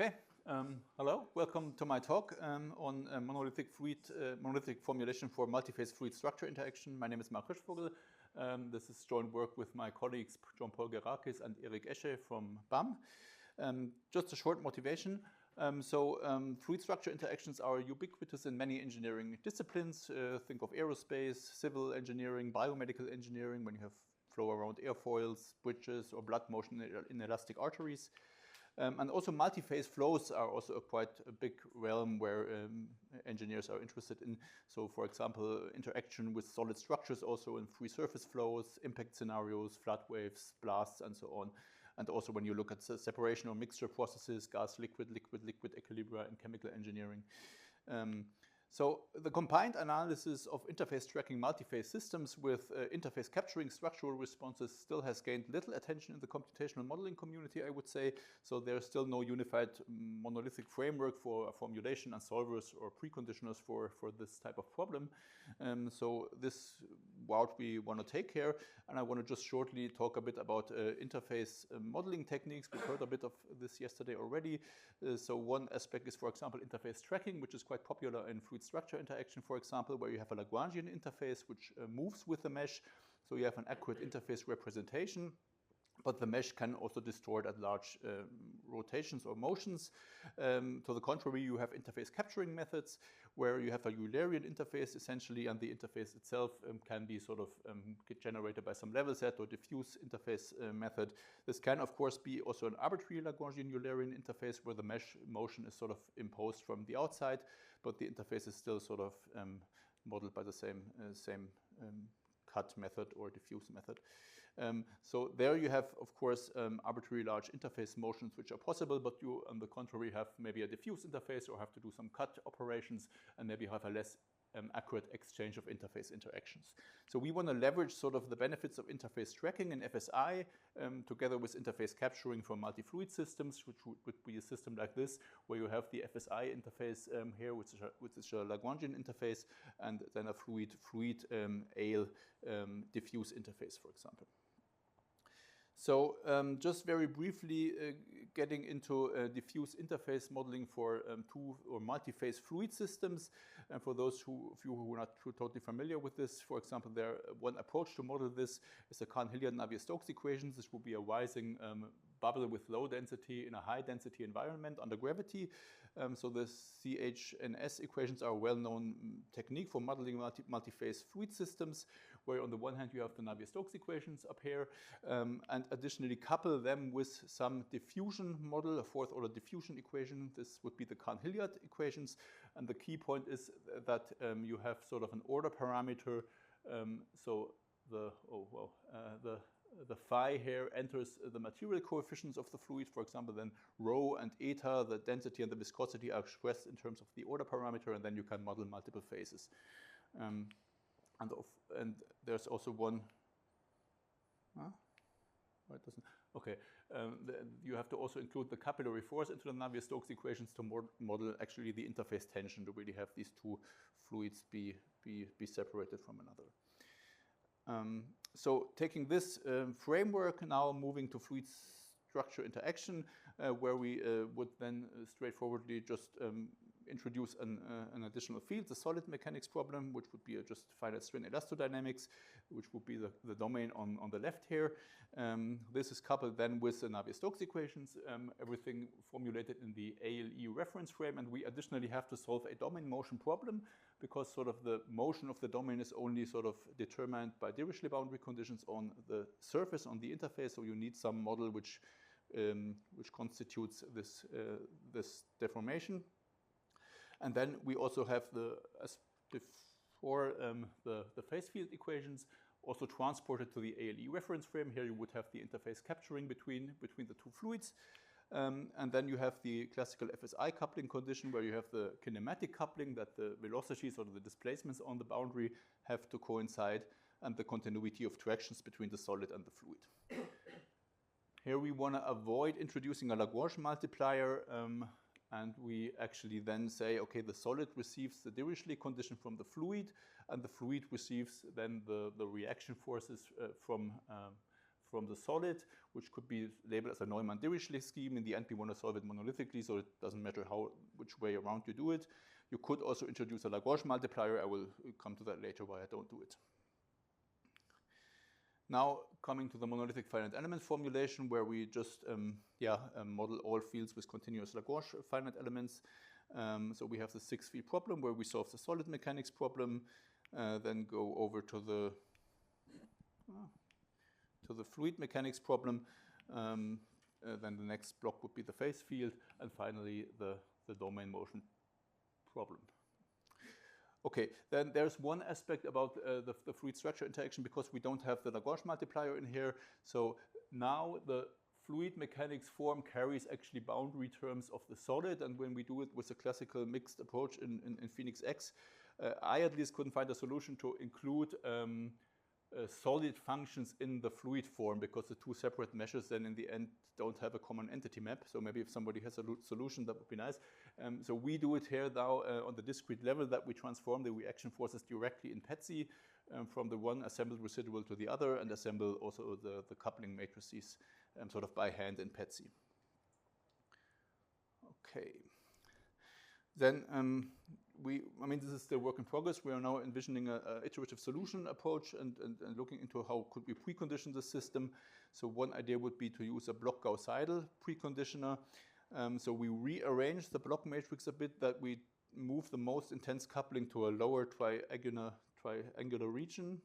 Okay, hello, welcome to my talk on monolithic formulation for multiphase fluid structure interaction. My name is Marc Hirschvogel. This is joint work with my colleagues Jean-Paul Gerakis and Eric Esche from BAM. Just a short motivation. Fluid structure interactions are ubiquitous in many engineering disciplines. Think of aerospace, civil engineering, biomedical engineering, when you have flow around airfoils, bridges, or blood motion in elastic arteries. And also multiphase flows are also quite a big realm where engineers are interested in. So for example, interaction with solid structures also in free surface flows, impact scenarios, flood waves, blasts, and so on. And also when you look at separation or mixture processes, gas, liquid, liquid equilibria in chemical engineering. So the combined analysis of interface tracking multiphase systems with interface capturing structural responses still has gained little attention in the computational modeling community, I would say. So there's still no unified monolithic framework for formulation and solvers or preconditioners for this type of problem. So this route we want to take here, and I want to just shortly talk a bit about interface modeling techniques. We've heard a bit of this yesterday already. So one aspect is, for example, interface tracking, which is quite popular in fluid structure interaction, for example, where you have a Lagrangian interface which moves with the mesh. So you have an accurate interface representation, but the mesh can also distort at large rotations or motions. To the contrary, you have interface capturing methods where you have a Eulerian interface essentially, and the interface itself can be sort of generated by some level set or diffuse interface method. This can, of course, be also an arbitrary Lagrangian-Eulerian interface where the mesh motion is sort of imposed from the outside, but the interface is still sort of modeled by the same cut method or diffuse method. So there you have, of course, arbitrary large interface motions which are possible, but you, on the contrary, have maybe a diffuse interface or have to do some cut operations and maybe have a less accurate exchange of interface interactions. So we want to leverage sort of the benefits of interface tracking in FSI together with interface capturing for multi-fluid systems, which would be a system like this, where you have the FSI interface here, which is a Lagrangian interface, and then a fluid ale diffuse interface, for example. So just very briefly getting into diffuse interface modeling for two or multi-phase fluid systems. And for those of you who are not totally familiar with this, for example, one approach to model this is the Cahn-Hilliard Navier-Stokes equations. This will be a rising bubble with low density in a high density environment under gravity. So the CH&S equations are a well-known technique for modeling multi-phase fluid systems, where on the one hand you have the Navier-Stokes equations up here, and additionally couple them with some diffusion model, a fourth order diffusion equation. This would be the Cahn-Hilliard equations. And the key point is that you have sort of an order parameter. So the phi here enters the material coefficients of the fluid. For example, then rho and eta, the density and the viscosity, are expressed in terms of the order parameter, and then you can model multiple phases. And there's also one. It doesn't. Okay, you have to also include the capillary force into the Navier-Stokes equations to model actually the interface tension, to really have these two fluids be separated from another. So taking this framework, now moving to fluid structure interaction, where we would then straightforwardly just introduce an additional field, the solid mechanics problem, which would be just finite strain elastodynamics, which would be the domain on the left here. This is coupled then with the Navier-Stokes equations, everything formulated in the ALE reference frame, and we additionally have to solve a domain motion problem, because sort of the motion of the domain is only sort of determined by Dirichlet boundary conditions on the surface, on the interface, so you need some model which constitutes this deformation. And then we also have as before, the phase field equations also transported to the ALE reference frame. Here you would have the interface capturing between the two fluids. And then you have the classical FSI coupling condition, where you have the kinematic coupling, that the velocities or the displacements on the boundary have to coincide, and the continuity of tractions between the solid and the fluid. Here we want to avoid introducing a Lagrange multiplier, and we actually then say, okay, the solid receives the Dirichlet condition from the fluid, and the fluid receives then the reaction forces from from the solid, which could be labeled as a Neumann-Dirichlet scheme. In the end, we want to solve it monolithically, so it doesn't matter which way around you do it. You could also introduce a Lagrange multiplier. I will come to that later why I don't do it. Now, coming to the monolithic finite element formulation, where we just model all fields with continuous Lagrange finite elements. So we have the 6-field problem where we solve the solid mechanics problem, then go over to the fluid mechanics problem. Then the next block would be the phase field, and finally the domain motion problem. Okay, then there's one aspect about the fluid structure interaction, because we don't have the Lagrange multiplier in here. So now the fluid mechanics form carries actually boundary terms of the solid, and when we do it with a classical mixed approach in FEniCS, I at least couldn't find a solution to include solid functions in the fluid form, because the two separate measures then in the end don't have a common entity map. So maybe if somebody has a solution, that would be nice. So we do it here now on the discrete level, that we transform the reaction forces directly in PETSI from the one assembled residual to the other, and assemble also the coupling matrices sort of by hand in PETSI. Okay. Then this is still work in progress. We are now envisioning an iterative solution approach and looking into how could we precondition the system. So one idea would be to use a block Gauss-Seidel preconditioner. So we rearrange the block matrix a bit, that we move the most intense coupling to a lower triangular region.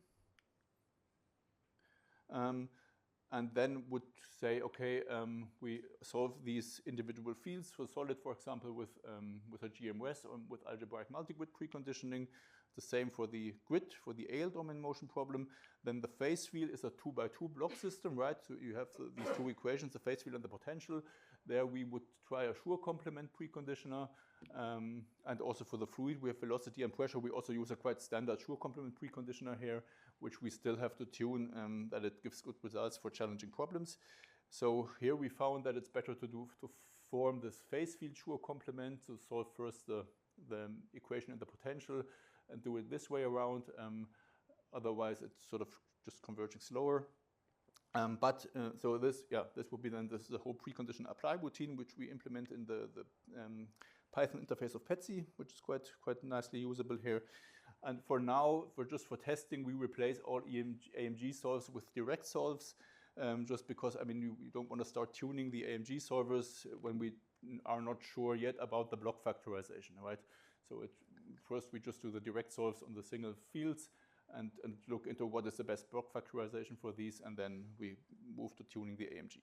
And then would say, okay, we solve these individual fields for solid, for example, with a GMRS or with algebraic multigrid preconditioning. The same for the grid, for the AL domain motion problem. Then the phase field is a 2x2 block system, right? So you have these two equations, the phase field and the potential. There we would try a Schur complement preconditioner. And also for the fluid, we have velocity and pressure. We also use a quite standard Schur complement preconditioner here, which we still have to tune that it gives good results for challenging problems. So here we found that it's better to form this phase field Schur complement, to solve first the equation and the potential, and do it this way around. Otherwise, it's sort of just converging slower. So this would be then the whole precondition apply routine, which we implement in the Python interface of PETSI, which is quite nicely usable here. And for now, for testing, we replace all AMG solves with direct solves, just because you don't want to start tuning the AMG solvers when we are not sure yet about the block factorization, right? So first we just do the direct solves on the single fields and look into what is the best block factorization for these, and then we move to tuning the AMG.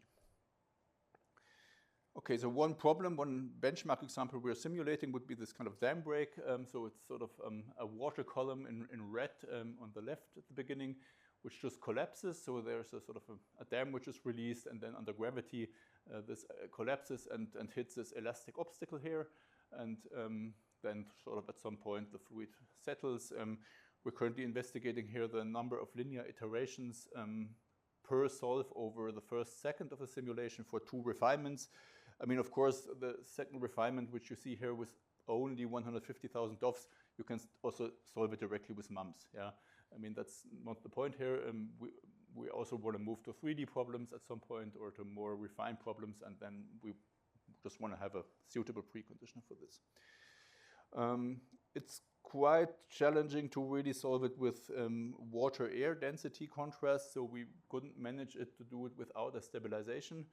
Okay, so one benchmark example we're simulating would be this kind of dam break. So it's sort of a water column in red on the left at the beginning, which just collapses. So there's a sort of a dam which is released, and then under gravity, this collapses and hits this elastic obstacle here. And then sort of at some point the fluid settles. We're currently investigating here the number of linear iterations per solve over the first second of the simulation for 2 refinements. Of course, the second refinement, which you see here with only 150,000 DOFs, you can also solve it directly with MUMs. Yeah, that's not the point here. We also want to move to 3D problems at some point, or to more refined problems, and then we just want to have a suitable preconditioner for this. It's quite challenging to really solve it with water-air density contrast, so we couldn't manage it to do it without a stabilization.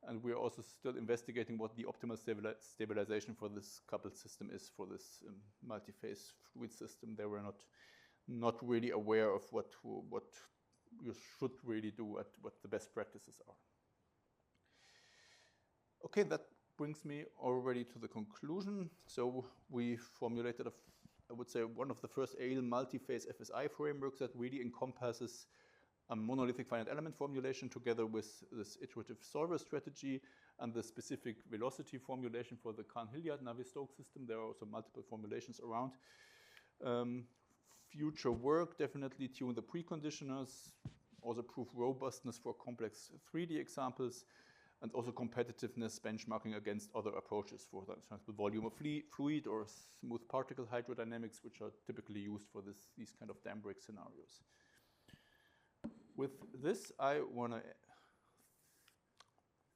And we're also still investigating what the optimal stabilization for this coupled system is for this multiphase fluid system. They were not really aware of what you should really do, what the best practices are. Okay, that brings me already to the conclusion. So we formulated, I would say, one of the first AL multiphase FSI frameworks that really encompasses a monolithic finite element formulation together with this iterative solver strategy and the specific velocity formulation for the Cahn-Hilliard Navier-Stokes system. There are also multiple formulations around. Future work, definitely tune the preconditioners, also prove robustness for complex 3D examples, and also competitiveness benchmarking against other approaches, for example, volume of fluid or smooth particle hydrodynamics, which are typically used for these kind of dam break scenarios. With this, I want to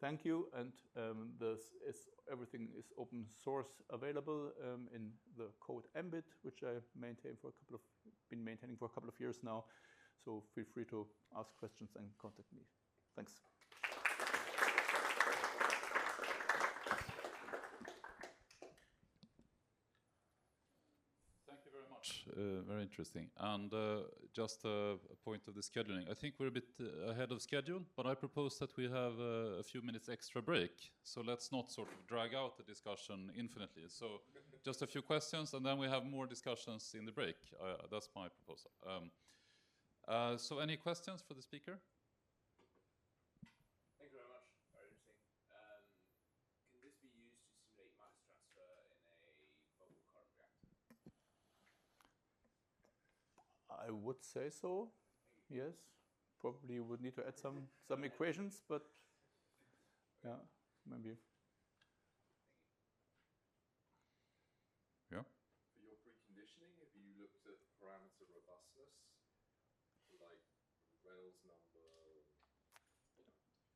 thank you, and everything is open source available in the code Mbit, which I been maintaining for a couple of years now. So feel free to ask questions and contact me. Thanks. Thank you very much. Very interesting. And just a point of the scheduling. I think we're a bit ahead of schedule, but I propose that we have a few minutes extra break. So let's not sort of drag out the discussion infinitely. So just a few questions, and then we have more discussions in the break. That's my proposal. So any questions for the speaker? Thank you very much. Very interesting. Can this be used to simulate mass transfer in a focal current reactor? I would say so. Yes. Probably would need to add some equations, but yeah, maybe. Yeah. For your preconditioning, have you looked at parameter robustness, like Reynolds number,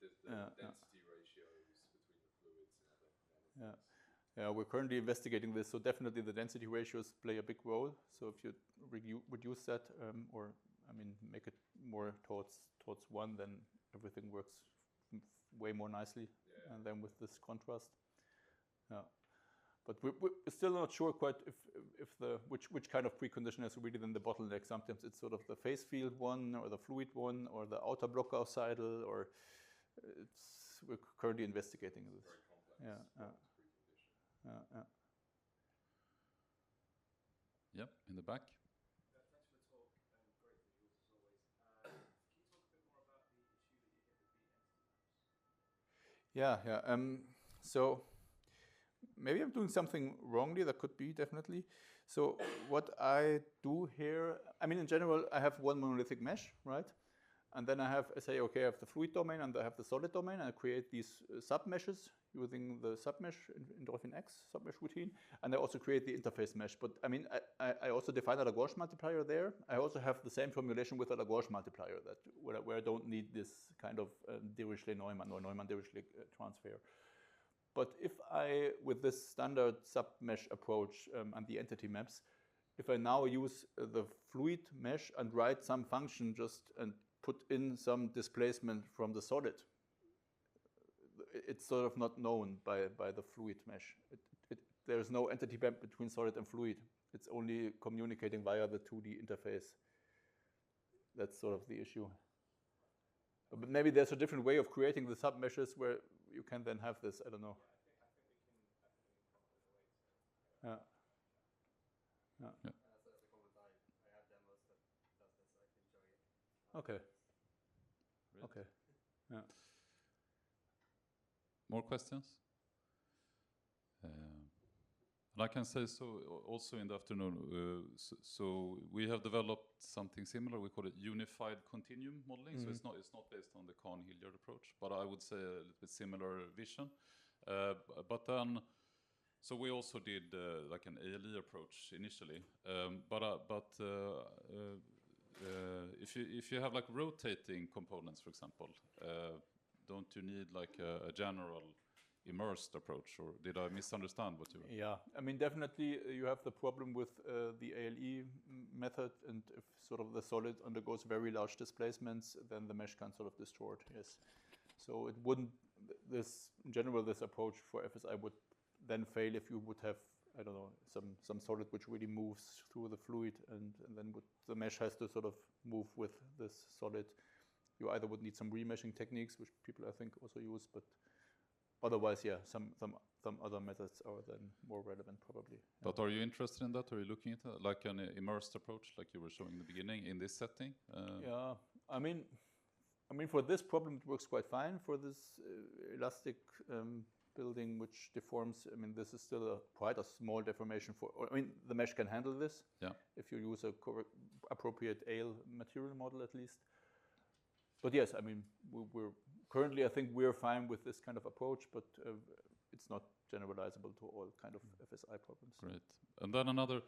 the density ratios between the fluids and other things? Yeah, we're currently investigating this, so definitely the density ratios play a big role. So if you reduce that, or I mean, make it more towards 1, then everything works way more nicely, and then with this contrast. Yeah, but we're still not sure quite which kind of precondition is really then the bottleneck. Sometimes it's sort of the phase field one, or the fluid one, or the outer block gaussiidal, or we're currently investigating this. Very complex. Yeah. Yep, in the back. Thanks for the talk, and great visuals as always. Can you talk a bit more about the issue that you hit with the entity maps? So maybe I'm doing something wrongly. That could be, definitely. So what I do here, I mean, in general, I have one monolithic mesh, right? And then I say, okay, I have the fluid domain and I have the solid domain. And I create these sub-meshes using the sub-mesh in FEniCS sub-mesh routine. And I also create the interface mesh. But I mean, I also define a Lagrange multiplier there. I also have the same formulation with a Lagrange multiplier where I don't need this kind of Dirichlet-Neumann or Neumann-Dirichlet transfer. But if with this standard sub-mesh approach and the entity maps, if I now use the fluid mesh and write some function and put in some displacement from the solid, it's sort of not known by the fluid mesh. There's no entity map between solid and fluid. It's only communicating via the 2D interface. That's sort of the issue. But maybe there's a different way of creating the sub-meshes where you can then have this. I don't know. Yeah. So as a comment, I have demos that does this, so I can show you. Okay. Great. Okay. Yeah. More questions? And I can say so also in the afternoon. So we have developed something similar. We call it unified continuum modeling. So it's not based on the Cahn-Hilliard approach, but I would say a little bit similar vision. But then, so we also did like an ALE approach initially. If you have like rotating components, for example, don't you need like a general immersed approach, or did I misunderstand what you were? Yeah, I mean, definitely you have the problem with the ALE method, and if sort of the solid undergoes very large displacements, then the mesh can sort of distort, yes. So it wouldn't, in general, this approach for FSI would then fail if you would have, I don't know, some solid which really moves through the fluid, and then the mesh has to sort of move with this solid. You either would need some remeshing techniques, which people I think also use, but otherwise, yeah, some other methods are then more relevant probably. But are you interested in that? Are you looking at that, like an immersed approach, like you were showing in the beginning, in this setting? Yeah, I mean, for this problem, it works quite fine. For this elastic building which deforms, I mean, this is still quite a small deformation the mesh can handle this. Yeah. If you use a appropriate ALE material model at least. But yes, I mean, we're currently, I think we're fine with this kind of approach, but it's not generalizable to all kind of FSI problems. Great. And then another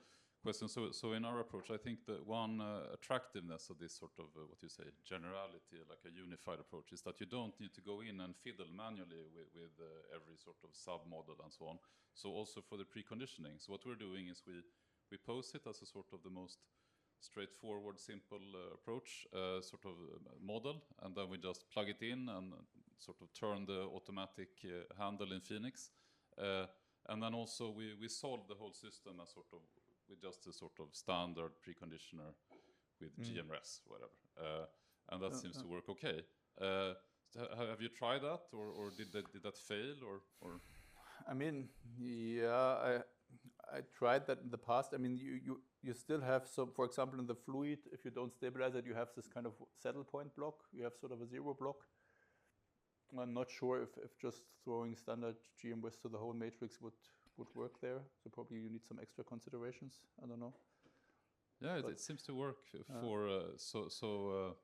question. So in our approach, I think that one attractiveness of this sort of, what you say, generality, like a unified approach, is that you don't need to go in and fiddle manually with every sort of sub-model and so on. So also for the preconditioning. So what we're doing is we pose it as a sort of the most straightforward, simple approach, sort of model, and then we just plug it in and sort of turn the automatic handle in FEniCS. And then also we solve the whole system as sort of with just a sort of standard preconditioner with GMRS, whatever. And that seems to work okay. Have you tried that, or did that fail, or? I mean, yeah, I tried that in the past. I mean, you still have some, for example, in the fluid, if you don't stabilize it, you have this kind of saddle point block. You have sort of a zero block. I'm not sure if just throwing standard GMRS to the whole matrix would work there. So probably you need some extra considerations. I don't know. Yeah, it seems to work for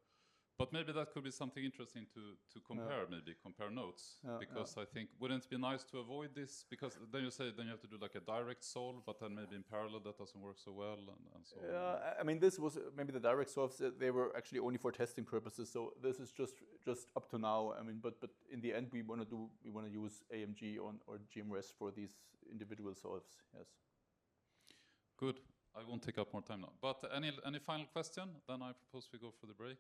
but maybe that could be something interesting to compare, maybe compare notes, because I think wouldn't it be nice to avoid this, because then you say then you have to do like a direct solve, but then maybe in parallel that doesn't work so well and so on. Yeah, I mean this was maybe the direct solves, they were actually only for testing purposes, so this is just up to now. I mean, but in the end we want to use AMG or GMRS for these individual solves. Yes. Good. I won't take up more time now. But any final question? Then I propose we go for the break.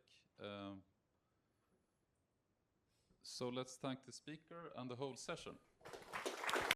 So let's thank the speaker and the whole session.